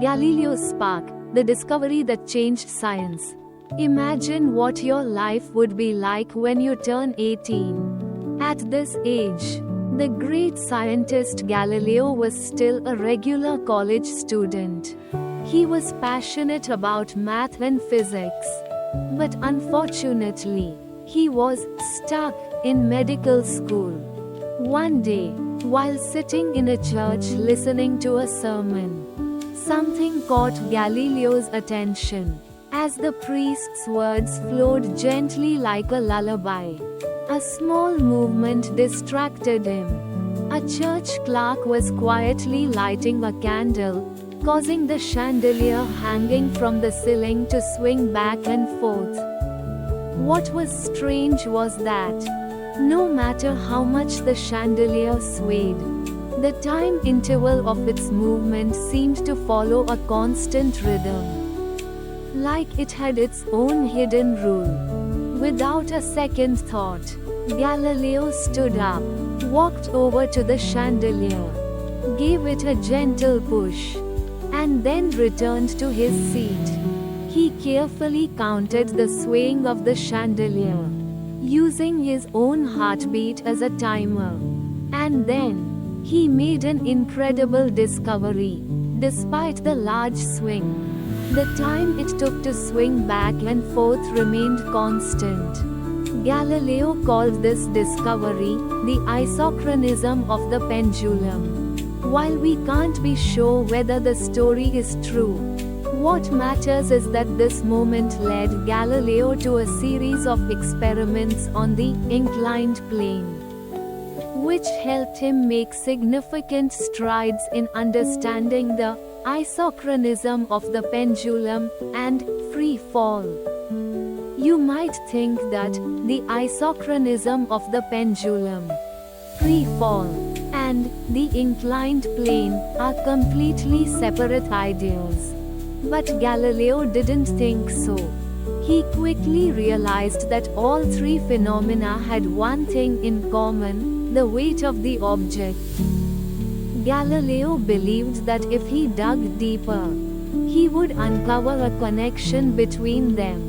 Galileo's spark, the discovery that changed science. Imagine what your life would be like when you turn 18. At this age, the great scientist Galileo was still a regular college student. He was passionate about math and physics. But unfortunately, he was stuck in medical school. One day, while sitting in a church listening to a sermon, something caught Galileo's attention. As the priest's words flowed gently like a lullaby, a small movement distracted him. A church clock was quietly lighting a candle, causing the chandelier hanging from the ceiling to swing back and forth. What was strange was that, no matter how much the chandelier swayed, the time interval of its movement seemed to follow a constant rhythm, like it had its own hidden rule. Without a second thought, Galileo stood up, walked over to the chandelier, gave it a gentle push, and then returned to his seat. He carefully counted the swaying of the chandelier, using his own heartbeat as a timer. And then, he made an incredible discovery. Despite the large swing, the time it took to swing back and forth remained constant. Galileo called this discovery the isochronism of the pendulum. While we can't be sure whether the story is true, what matters is that this moment led Galileo to a series of experiments on the inclined plane, which helped him make significant strides in understanding the isochronism of the pendulum and free fall. You might think that the isochronism of the pendulum, free fall, and the inclined plane are completely separate ideas. But Galileo didn't think so. He quickly realized that all three phenomena had one thing in common: the weight of the object. Galileo believed that if he dug deeper, he would uncover a connection between them.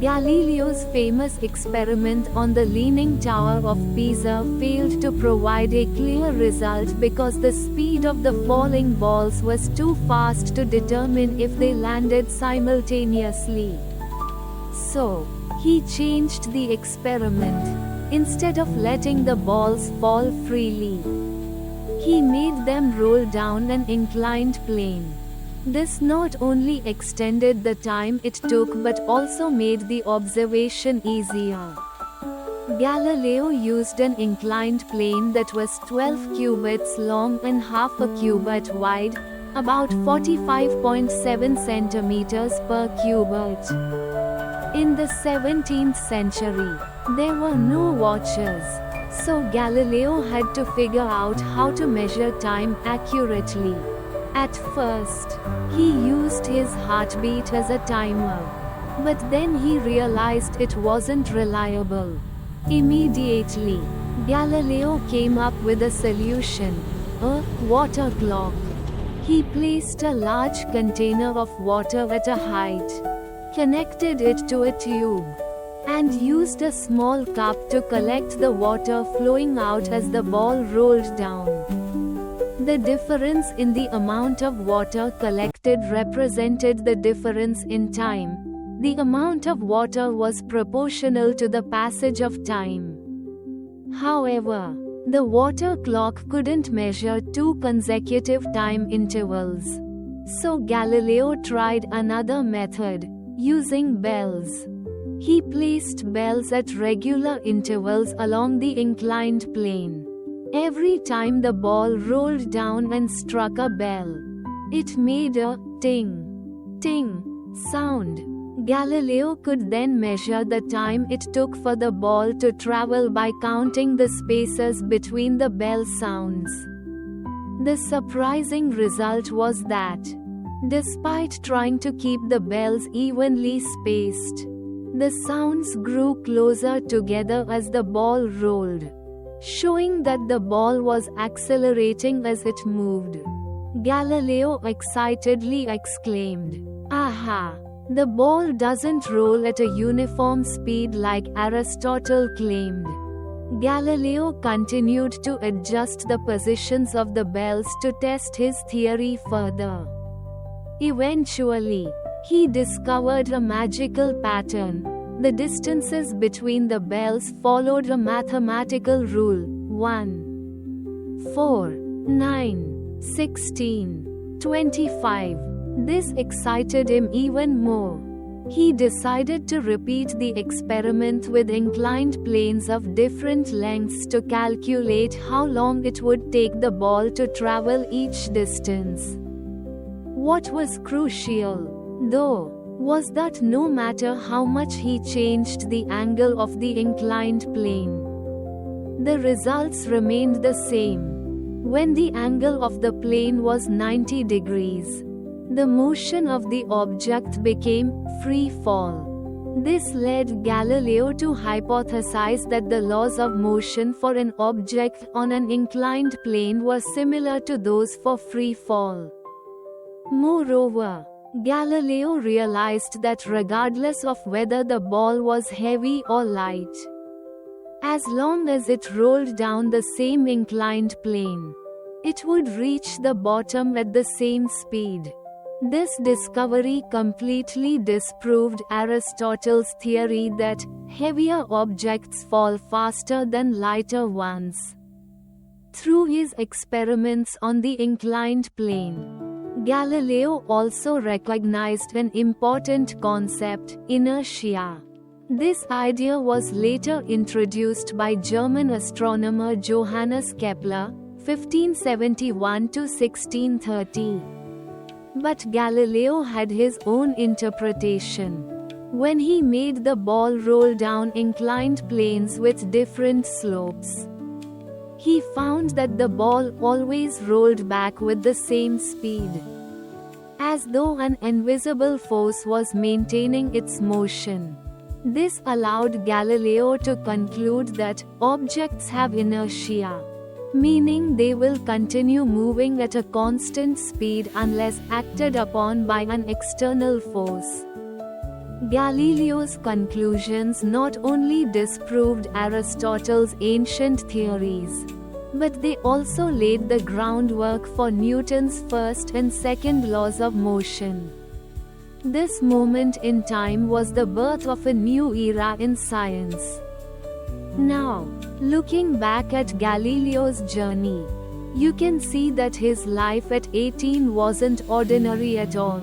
Galileo's famous experiment on the Leaning Tower of Pisa failed to provide a clear result because the speed of the falling balls was too fast to determine if they landed simultaneously. So, he changed the experiment. Instead of letting the balls fall freely, he made them roll down an inclined plane. This not only extended the time it took but also made the observation easier. Galileo used an inclined plane that was 12 cubits long and half a cubit wide, about 45.7 centimeters per cubit. In the 17th century, there were no watches, so Galileo had to figure out how to measure time accurately. At first, he used his heartbeat as a timer, but then he realized it wasn't reliable. Immediately, Galileo came up with a solution: a water clock. He placed a large container of water at a height, connected it to a tube, and used a small cup to collect the water flowing out as the ball rolled down. The difference in the amount of water collected represented the difference in time. The amount of water was proportional to the passage of time. However, the water clock couldn't measure two consecutive time intervals. So Galileo tried another method, using bells. He placed bells at regular intervals along the inclined plane. Every time the ball rolled down and struck a bell, it made a ting, ting sound. Galileo could then measure the time it took for the ball to travel by counting the spaces between the bell sounds. The surprising result was that, despite trying to keep the bells evenly spaced, the sounds grew closer together as the ball rolled, showing that the ball was accelerating as it moved. Galileo excitedly exclaimed, "Aha! The ball doesn't roll at a uniform speed like Aristotle claimed." Galileo continued to adjust the positions of the bells to test his theory further. Eventually, he discovered a magical pattern. The distances between the bells followed a mathematical rule: 1, 4, 9, 16, 25. This excited him even more. He decided to repeat the experiment with inclined planes of different lengths to calculate how long it would take the ball to travel each distance. What was crucial, though, was that no matter how much he changed the angle of the inclined plane, the results remained the same. When the angle of the plane was 90 degrees, the motion of the object became free fall. This led Galileo to hypothesize that the laws of motion for an object on an inclined plane were similar to those for free fall. Moreover, Galileo realized that regardless of whether the ball was heavy or light, as long as it rolled down the same inclined plane, it would reach the bottom at the same speed. This discovery completely disproved Aristotle's theory that heavier objects fall faster than lighter ones. Through his experiments on the inclined plane, Galileo also recognized an important concept: inertia. This idea was later introduced by German astronomer Johannes Kepler, 1571 to 1630. But Galileo had his own interpretation. When he made the ball roll down inclined planes with different slopes, he found that the ball always rolled back with the same speed, as though an invisible force was maintaining its motion. This allowed Galileo to conclude that objects have inertia, meaning they will continue moving at a constant speed unless acted upon by an external force. Galileo's conclusions not only disproved Aristotle's ancient theories, but they also laid the groundwork for Newton's first and second laws of motion. This moment in time was the birth of a new era in science. Now, looking back at Galileo's journey, you can see that his life at 18 wasn't ordinary at all.